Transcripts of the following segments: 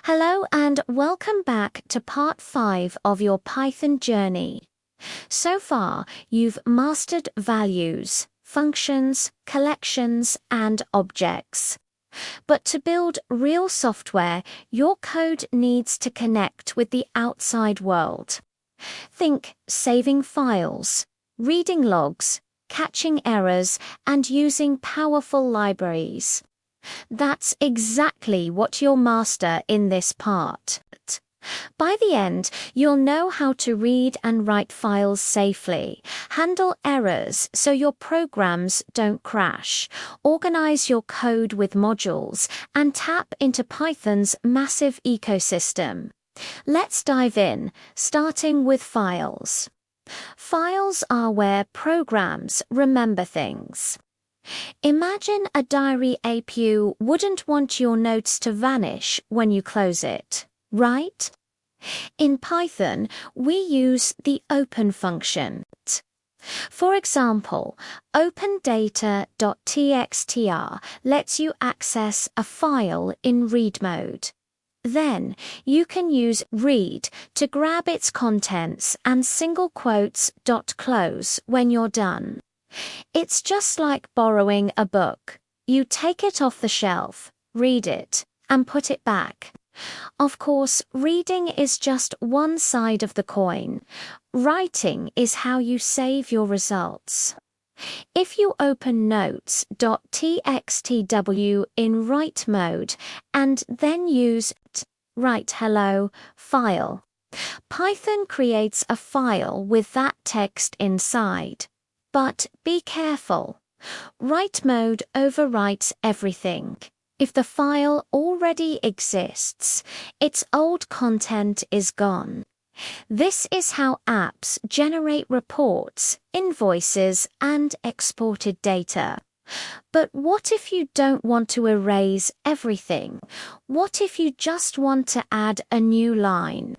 Hello and welcome back to part 5 of your Python journey. So far, you've mastered values, functions, collections, and objects. But to build real software, your code needs to connect with the outside world. Think saving files, reading logs, catching errors, and using powerful libraries. That's exactly what you'll master in this part. By the end, you'll know how to read and write files safely, handle errors so your programs don't crash, organize your code with modules, and tap into Python's massive ecosystem. Let's dive in, starting with files. Files are where programs remember things. Imagine a diary app. You wouldn't want your notes to vanish when you close it, right? In Python, we use the open function. For example, opendata.txtr lets you access a file in read mode. Then, you can use read to grab its contents and single quotes .close when you're done. It's just like borrowing a book. You take it off the shelf, read it, and put it back. Of course, reading is just one side of the coin. Writing is how you save your results. If you open notes.txtw in write mode and then use write hello file, Python creates a file with that text inside. But be careful. Write mode overwrites everything. If the file already exists, its old content is gone. This is how apps generate reports, invoices, and exported data. But what if you don't want to erase everything? What if you just want to add a new line?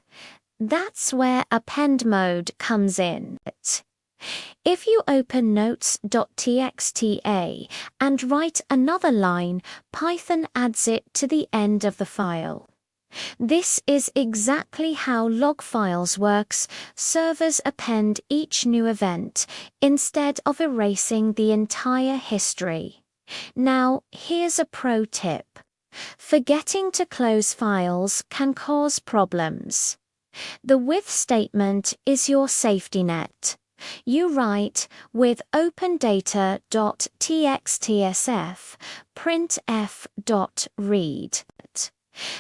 That's where append mode comes in. If you open notes.txta and write another line, Python adds it to the end of the file. This is exactly how log files works. Servers append each new event instead of erasing the entire history. Now, here's a pro tip. Forgetting to close files can cause problems. The with statement is your safety net. You write with opendata.txtsf printf.read.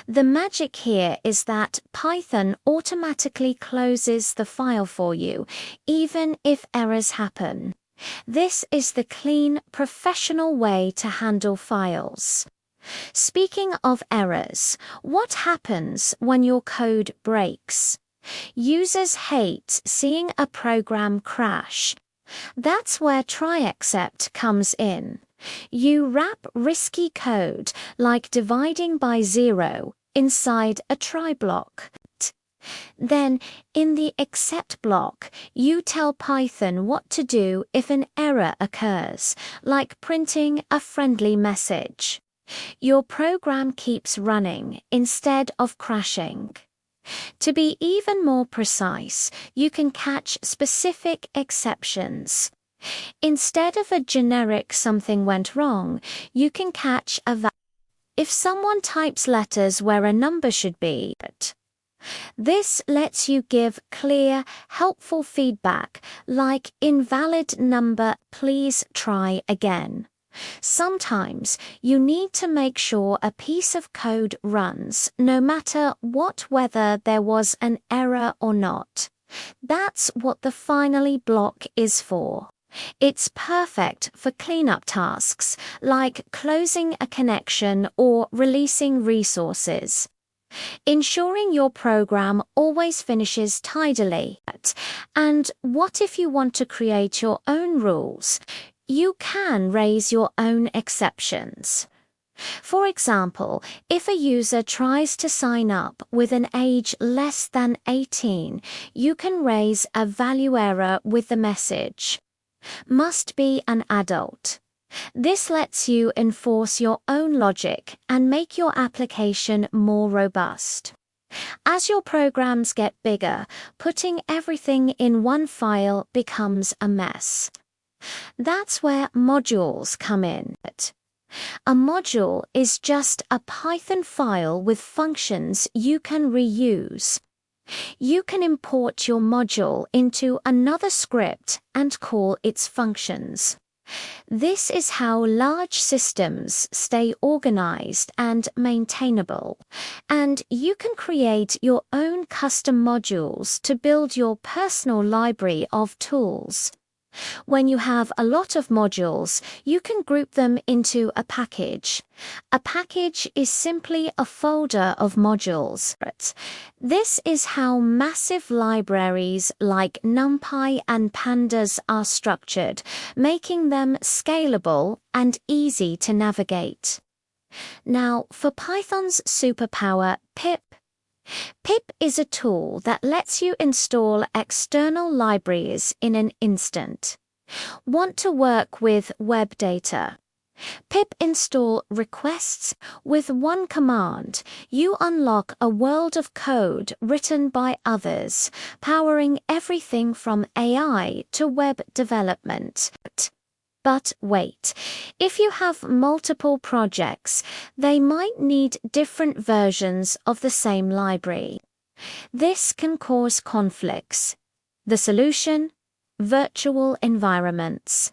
The magic here is that Python automatically closes the file for you, even if errors happen. This is the clean, professional way to handle files. Speaking of errors, what happens when your code breaks? Users hate seeing a program crash. That's where try except comes in. You wrap risky code, like dividing by 0, inside a try block. Then, in the except block, you tell Python what to do if an error occurs, like printing a friendly message. Your program keeps running instead of crashing. To be even more precise, you can catch specific exceptions. Instead of a generic something went wrong, you can catch a value. If someone types letters where a number should be, this lets you give clear, helpful feedback like invalid number, please try again. Sometimes you need to make sure a piece of code runs no matter whether there was an error or not. That's what the finally block is for. It's perfect for cleanup tasks like closing a connection or releasing resources. Ensuring your program always finishes tidily. And what if you want to create your own rules? You can raise your own exceptions. For example, if a user tries to sign up with an age less than 18, you can raise a value error with the message, must be an adult. This lets you enforce your own logic and make your application more robust. As your programs get bigger, putting everything in one file becomes a mess. That's where modules come in. A module is just a Python file with functions you can reuse. You can import your module into another script and call its functions. This is how large systems stay organized and maintainable, and you can create your own custom modules to build your personal library of tools. When you have a lot of modules, you can group them into a package. A package is simply a folder of modules. This is how massive libraries like NumPy and Pandas are structured, making them scalable and easy to navigate. Now, for Python's superpower, pip. Pip is a tool that lets you install external libraries in an instant. Want to work with web data? Pip install requests. With one command, you unlock a world of code written by others, powering everything from AI to web development. But wait, if you have multiple projects, they might need different versions of the same library. This can cause conflicts. The solution? Virtual environments.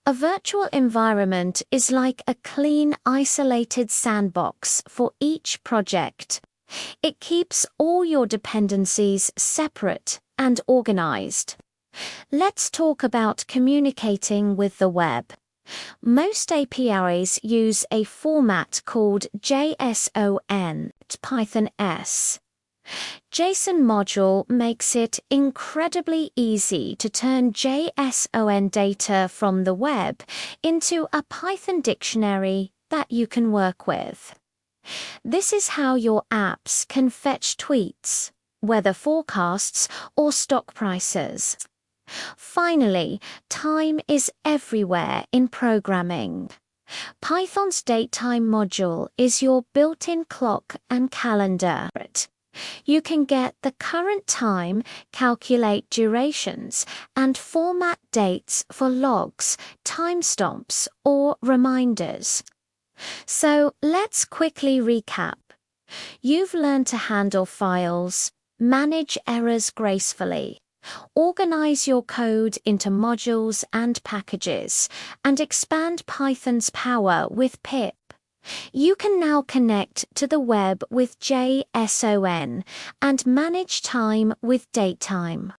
A virtual environment is like a clean, isolated sandbox for each project. It keeps all your dependencies separate and organized. Let's talk about communicating with the web. Most APIs use a format called JSON, Python S. JSON module makes it incredibly easy to turn JSON data from the web into a Python dictionary that you can work with. This is how your apps can fetch tweets, weather forecasts, or stock prices. Finally, time is everywhere in programming. Python's datetime module is your built-in clock and calendar. You can get the current time, calculate durations, and format dates for logs, timestamps, or reminders. So let's quickly recap. You've learned to handle files, manage errors gracefully, organize your code into modules and packages, and expand Python's power with pip. You can now connect to the web with JSON and manage time with datetime.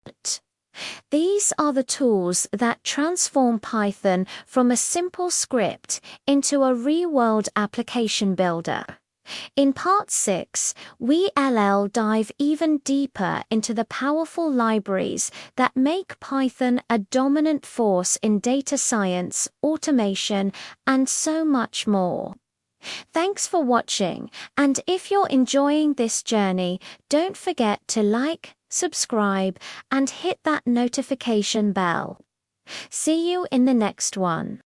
These are the tools that transform Python from a simple script into a real-world application builder. In Part 6, we'll dive even deeper into the powerful libraries that make Python a dominant force in data science, automation, and so much more. Thanks for watching, and if you're enjoying this journey, don't forget to like, subscribe, and hit that notification bell. See you in the next one.